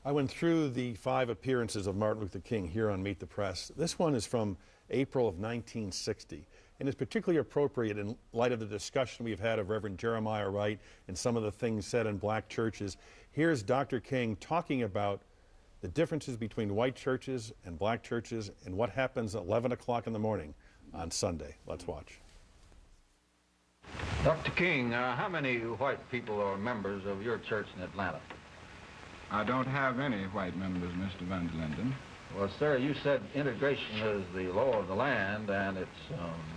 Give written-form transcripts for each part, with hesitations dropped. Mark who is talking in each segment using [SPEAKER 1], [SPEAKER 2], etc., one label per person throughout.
[SPEAKER 1] I went through the 5 appearances of Martin Luther King here on Meet the Press. This one is from April of 1960, and is particularly appropriate in light of the discussion we've had of Reverend Jeremiah Wright and some of the things said in black churches. Here's Dr. King talking about the differences between white churches and black churches and what happens at 11 o'clock in the morning on Sunday. Let's watch.
[SPEAKER 2] Dr. King, how many white people are members of your church in Atlanta?
[SPEAKER 3] I don't have any white members, Mr. Van der Linden.
[SPEAKER 2] Well, sir, you said integration is the law of the land and it's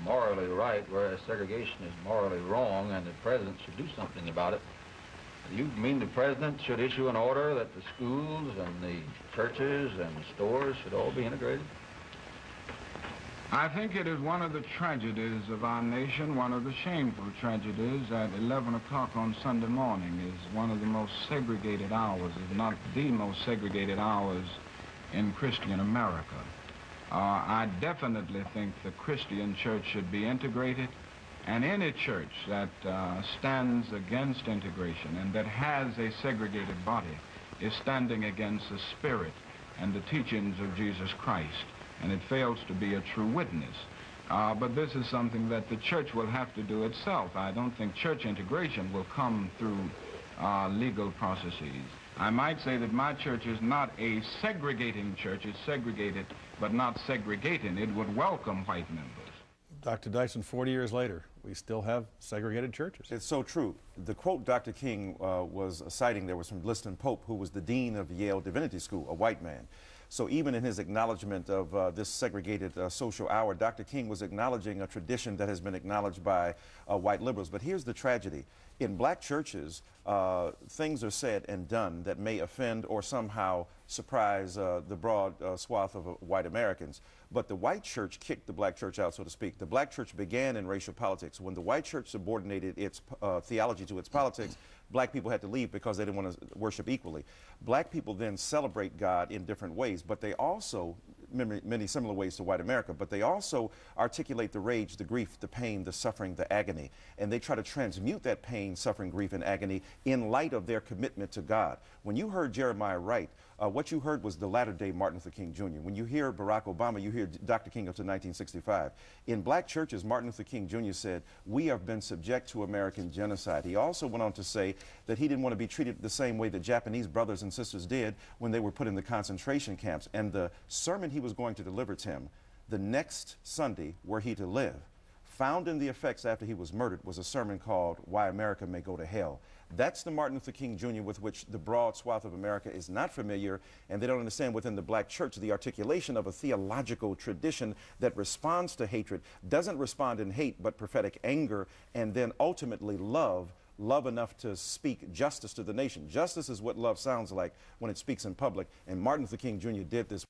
[SPEAKER 2] morally right, whereas segregation is morally wrong, and the president should do something about it. Do you mean the president should issue an order that the schools and the churches and the stores should all be integrated?
[SPEAKER 3] I think it is one of the tragedies of our nation, one of the shameful tragedies, that 11 o'clock on Sunday morning is one of the most segregated hours, if not the most segregated hours in Christian America. I definitely think the Christian church should be integrated, and any church that stands against integration and that has a segregated body is standing against the spirit and the teachings of Jesus Christ, and it fails to be a true witness. But this is something that the church will have to do itself. I don't think church integration will come through legal processes. I might say that my church is not a segregating church. It's segregated, but not segregating. It would welcome white members.
[SPEAKER 1] Dr. Dyson, 40 years later, we still have segregated churches.
[SPEAKER 4] It's so true. The quote Dr. King was citing there was from Liston Pope, who was the dean of Yale Divinity School, a white man. So even in his acknowledgement of this segregated social hour, Dr. King was acknowledging a tradition that has been acknowledged by white liberals. But here's the tragedy. In black churches, things are said and done that may offend or somehow surprise the broad swath of white Americans. But the white church kicked the black church out, so to speak. The black church began in racial politics. When the white church subordinated its theology to its politics, black people had to leave because they didn't want to worship equally. Black people then celebrate God in different ways, but they also, many similar ways to white America, but they also articulate the rage, the grief, the pain, the suffering, the agony, and they try to transmute that pain, suffering, grief, and agony in light of their commitment to God. When you heard Jeremiah Wright, what you heard was the latter-day Martin Luther King Jr. When you hear Barack Obama, you hear Dr. King up to 1965. In black churches, Martin Luther King Jr. said, "We have been subject to American genocide." He also went on to say that he didn't want to be treated the same way that Japanese brothers and sisters did when they were put in the concentration camps. And the sermon he was going to deliver to him the next Sunday, Were He to Live, found in the effects after he was murdered, was a sermon called Why America May Go to Hell. That's the Martin Luther King Jr. with which the broad swath of America is not familiar, and they don't understand within the black church the articulation of a theological tradition that responds to hatred, doesn't respond in hate but prophetic anger, and then ultimately love enough to speak justice to the nation. Justice is what love sounds like when it speaks in public, and Martin Luther King Jr. did this.